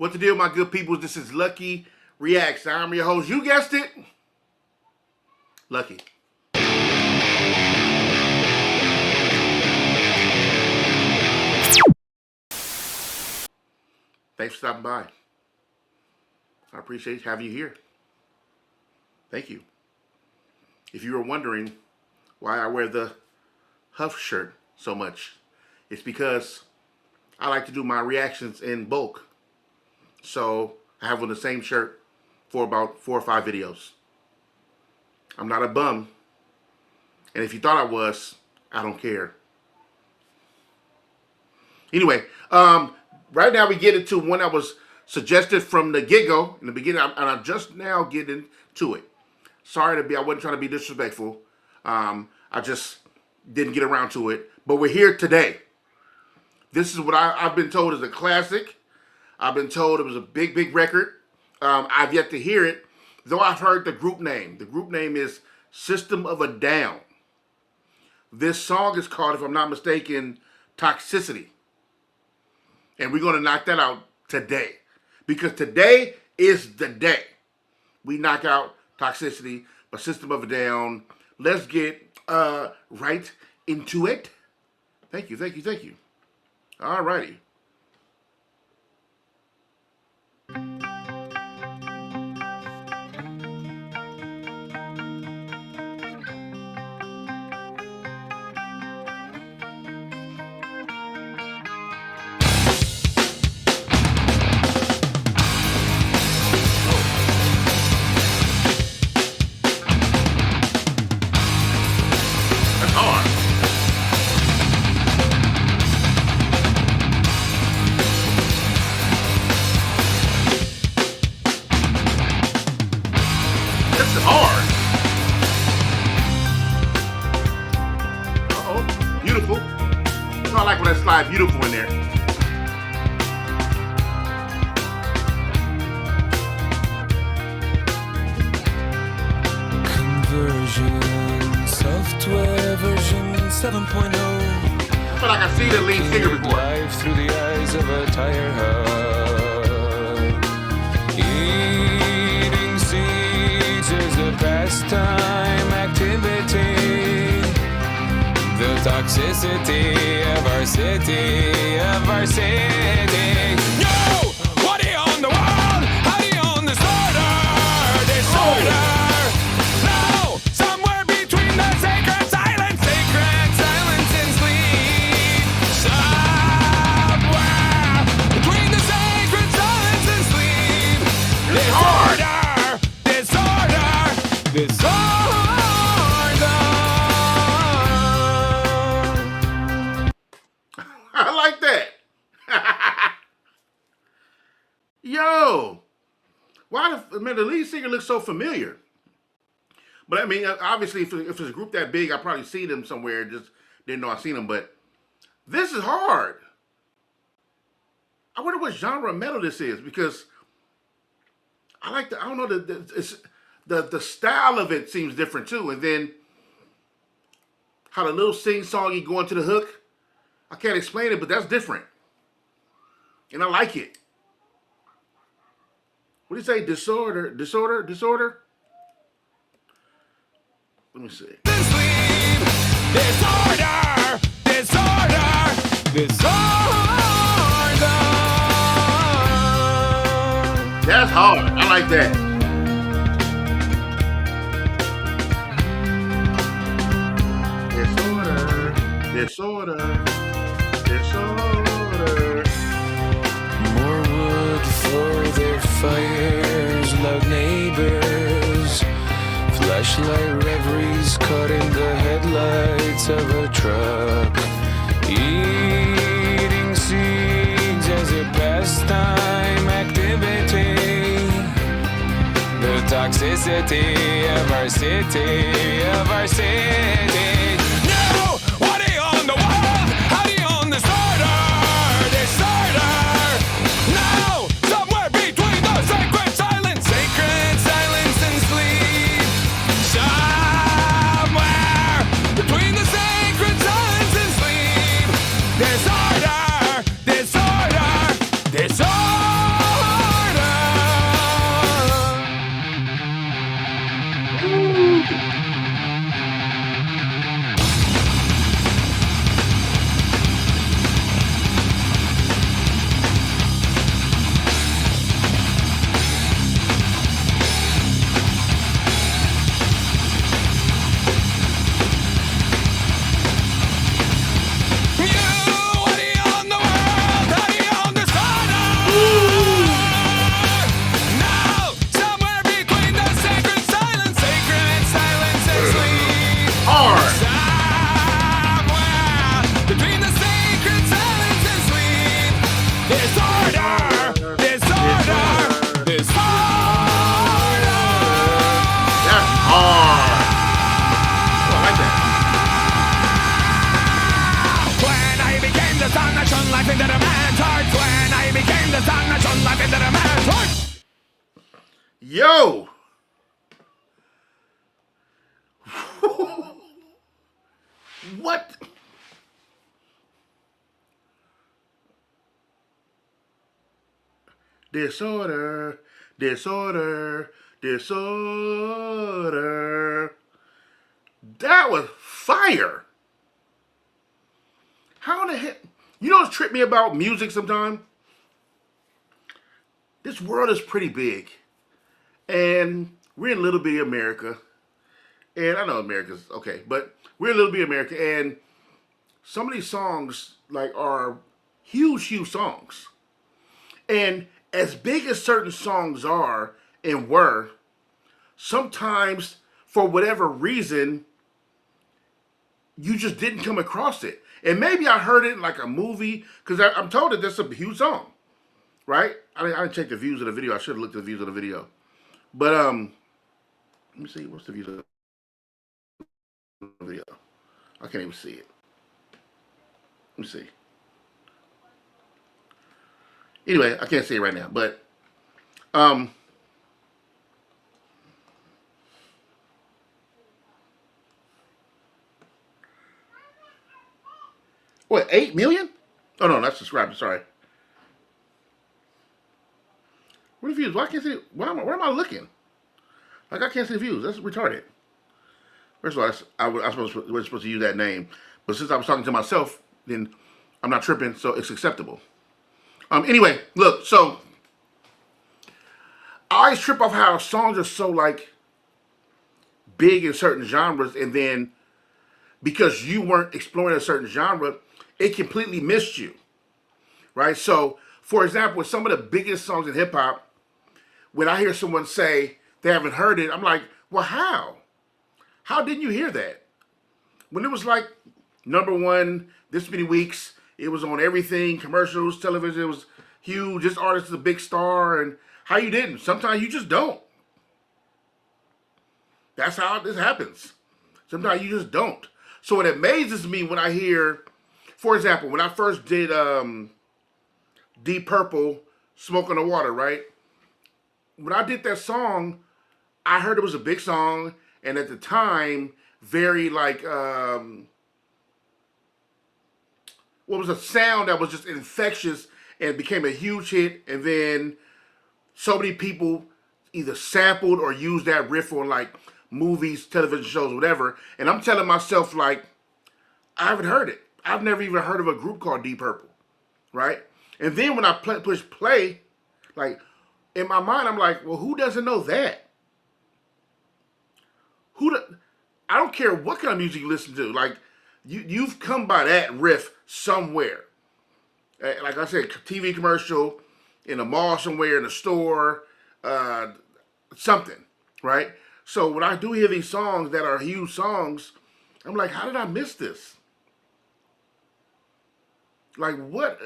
What the deal, my good people? This is Lucky Reacts. I'm your host. You guessed it, Lucky. Thanks for stopping by. I appreciate having you here. Thank you. If you were wondering why I wear the Huff shirt so much, it's because I like to do my reactions in bulk. So I have on the same shirt for about 4 or 5 videos. I'm not a bum. And if you thought I was, I don't care. Anyway, right now we get into one that was suggested from the get-go in the beginning, and I'm just now getting to it. Sorry I wasn't trying to be disrespectful. I just didn't get around to it. But we're here today. This is what I've been told is a classic. I've been told it was a big, big record. I've yet to hear it, though I've heard the group name. The group name is System of a Down. This song is called, if I'm not mistaken, Toxicity. And we're going to knock that out today. Because today is the day we knock out Toxicity by System of a Down. Let's get right into it. Thank you, thank you, thank you. All righty. Beautiful. I like when that slide beautiful in there. Conversion, software version 7.0. I feel like I've seen the lead singer before. Life through the eyes of a tire hub. Eating seeds is a pastime activity. The toxicity of our city, No! What do you own the world? How do you own disorder? No! Somewhere between the sacred silence and sleep. Somewhere between the sacred silence and sleep. Disorder. I like that. Yo, why the lead singer looks so familiar? But I mean, obviously, if it's a group that big, I probably seen them somewhere. Just didn't know I seen them. But this is hard. I wonder what genre of metal this is, because I like the, I don't know, the style of it seems different too. And then how the little sing-songy go into the hook. I can't explain it, but that's different. And I like it. What do you say? Disorder? Let me see. Disorder. That's hard. I like that. Disorder. More wood for their fires, loud neighbors, flashlight reveries caught in the headlights of a truck, eating seeds as a pastime activity. The toxicity of our city. No! What do you own the world? How do you own disorder? No! Somewhere between the sacred silence and sleep. Somewhere between the sacred silence and sleep. Disorder. Turn life into the man's life. Yo! What? Disorder, disorder, disorder. That was fire. How the heck? You know what's tripped me about music sometimes? This world is pretty big. And we're in little bitty America. And I know America's okay, but we're in little bitty America. And some of these songs like are huge, huge songs. And as big as certain songs are and were, sometimes for whatever reason, you just didn't come across it. And maybe I heard it in like a movie, because I'm told that that's a huge song, right? I didn't check the views of the video. I should have looked at the views of the video. But let me see, what's the views of the video? I can't even see it. Let me see. Anyway, I can't see it right now, but what, 8 million? Oh no, that's subscribers, sorry. What are the views? Why can't I see it? Where am I looking? Like I can't see the views. That's retarded. First of all, we're supposed to use that name, but since I was talking to myself, then I'm not tripping, so it's acceptable. Anyway, look, so I always trip off how songs are so like big in certain genres, and then because you weren't exploring a certain genre, it completely missed you, right? So, for example, with some of the biggest songs in hip hop, when I hear someone say they haven't heard it, I'm like, well, how? How didn't you hear that? When it was like #1 this many weeks, it was on everything, commercials, television, it was huge, this artist is a big star, and how you didn't? Sometimes you just don't. That's how this happens. Sometimes you just don't. So it amazes me when I hear, for example, when I first did Deep Purple, Smoke on the Water, right? When I did that song, I heard it was a big song, and at the time, very like, what was a sound that was just infectious and became a huge hit, and then so many people either sampled or used that riff on like movies, television shows, whatever, and I'm telling myself like, I haven't heard it. I've never even heard of a group called Deep Purple, right? And then when I push play, like, in my mind, I'm like, well, who doesn't know that? I don't care what kind of music you listen to. Like, you've come by that riff somewhere. Like I said, TV commercial, in a mall somewhere, in a store, something, right? So when I do hear these songs that are huge songs, I'm like, how did I miss this? Like, what?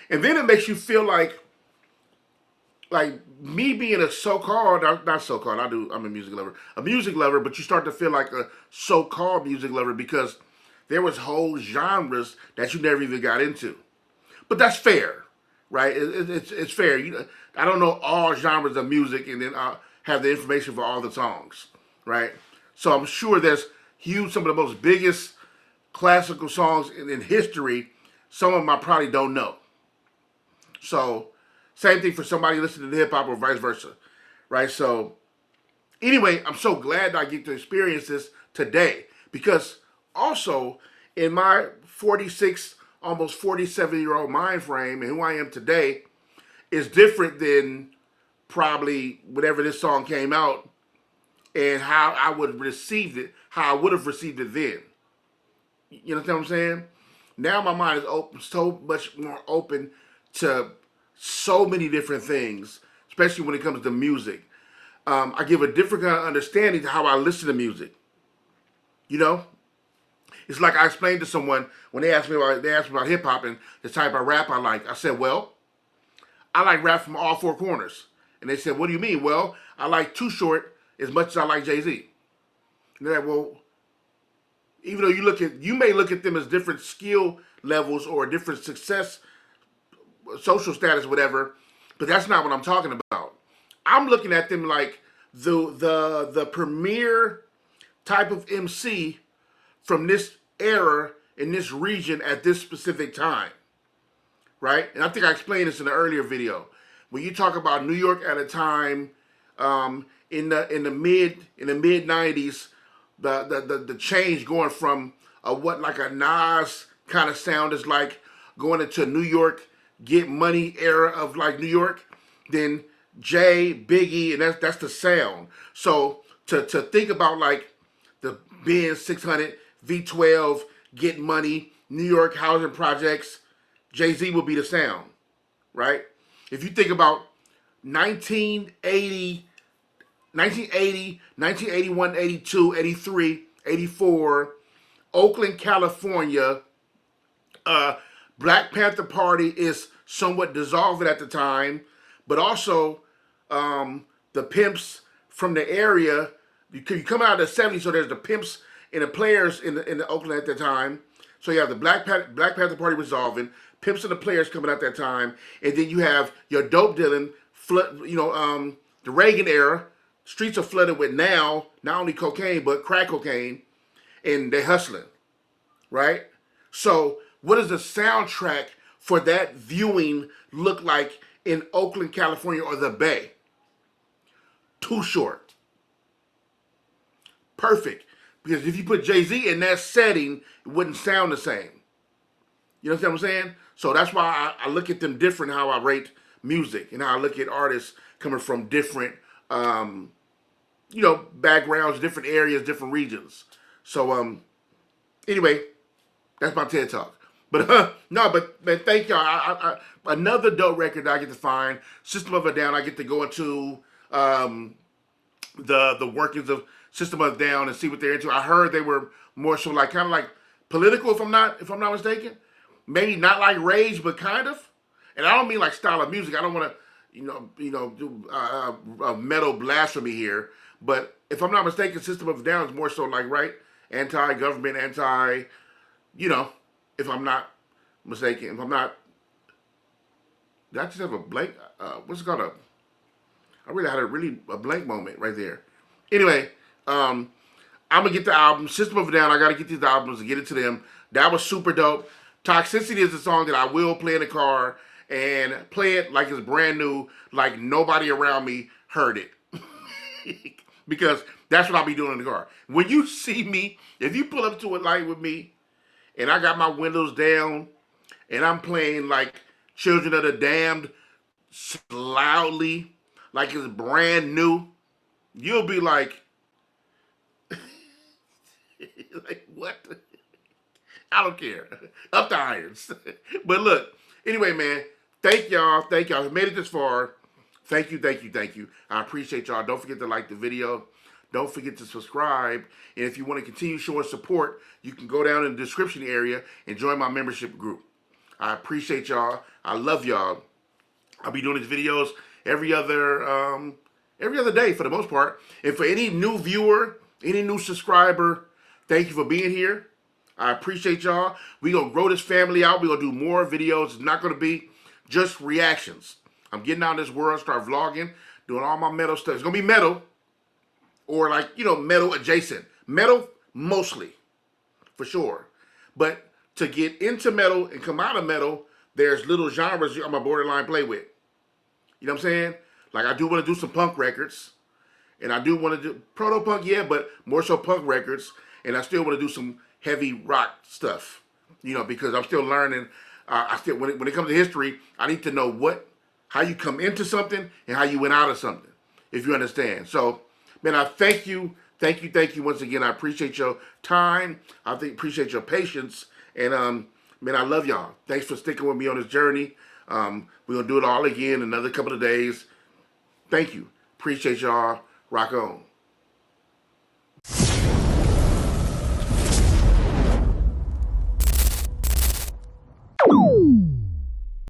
And then it makes you feel like me being a so-called, not so-called, I'm a music lover, but you start to feel like a so-called music lover because there was whole genres that you never even got into. But that's fair, right? It's fair. I don't know all genres of music and then have the information for all the songs, right? So I'm sure there's some of the most biggest classical songs in history. Some of them I probably don't know. So same thing for somebody listening to hip hop or vice versa, right? So anyway, I'm so glad that I get to experience this today because also in my 46, almost 47-year-old mind frame and who I am today is different than probably whenever this song came out and how I would have received it, how I would have received it then. You know what I'm saying? Now my mind is open, so much more open to so many different things, especially when it comes to music. I give a different kind of understanding to how I listen to music. You know? It's like I explained to someone when they asked me about hip hop and the type of rap I like. I said, well, I like rap from all four corners. And they said, what do you mean? Well, I like Too Short as much as I like Jay-Z. And they're like, well, even though you may look at them as different skill levels or different success, social status, whatever, But that's not what I'm talking about. I'm looking at them like the premier type of MC from this era in this region at this specific time, right? And I think I explained this in an earlier video. When you talk about New York at a time in the mid '90s, the change going from what like a Nas kind of sound is like going into New York Get Money era of like New York, then Jay, Biggie, and that's the sound. So to think about like the Benz 600, V12, Get Money, New York housing projects, Jay-Z will be the sound, right? If you think about 1980, 1981, 82, 83, 84, Oakland, California, Black Panther Party is somewhat dissolving at the time, but also the pimps from the area. You come out of the 70s, so there's the pimps and the players in the Oakland at that time. So you have the Black Panther Party resolving, pimps and the players coming out that time, and then you have your dope dealing, the Reagan era. Streets are flooded with now not only cocaine but crack cocaine, and they're hustling, right? So what does the soundtrack for that viewing look like in Oakland, California, or the Bay? Too Short. Perfect. Because if you put Jay-Z in that setting, it wouldn't sound the same. You know what I'm saying? So that's why I look at them different, how I rate music, and how I look at artists coming from different, backgrounds, different areas, different regions. So, anyway, that's my TED Talk. But but man, thank y'all. I another dope record that I get to find. System of a Down. I get to go into the workings of System of a Down and see what they're into. I heard they were more so like kind of like political, if I'm not mistaken. Maybe not like Rage, but kind of. And I don't mean like style of music. I don't want to do metal blasphemy here. But if I'm not mistaken, System of a Down is more so like right anti-government, anti, if I'm not mistaken, did I just have a blank? What's it called? I really had a blank moment right there. Anyway, I'm gonna get the album System of a Down. I gotta get these albums and get it to them. That was super dope. Toxicity is a song that I will play in the car and play it like it's brand new, like nobody around me heard it. Because that's what I'll be doing in the car. When you see me, if you pull up to a light with me and I got my windows down and I'm playing like Children of the Damned loudly, like it's brand new, you'll be like, like what? I don't care. Up the irons. But look, anyway, man, thank y'all. Thank y'all. Who made it this far. Thank you, thank you, thank you. I appreciate y'all. Don't forget to like the video. Don't forget to subscribe. And if you want to continue showing support, you can go down in the description area and join my membership group. I appreciate y'all. I love y'all. I'll be doing these videos every other day for the most part. And for any new viewer, any new subscriber, thank you for being here. I appreciate y'all. We're going to grow this family out. We're going to do more videos. It's not going to be just reactions. I'm getting out in this world, start vlogging, doing all my metal stuff. It's going to be metal or like, metal adjacent. Metal mostly, for sure. But to get into metal and come out of metal, there's little genres I'm a borderline play with. You know what I'm saying? Like I do want to do some punk records. And I do want to do proto-punk, yeah, but more so punk records. And I still want to do some heavy rock stuff. Because I'm still learning. When it comes to history, I need to know how you come into something and how you went out of something, if you understand. So, man, I thank you once again. I appreciate your time. I appreciate your patience. And, man, I love y'all. Thanks for sticking with me on this journey. We're going to do it all again in another couple of days. Thank you. Appreciate y'all. Rock on.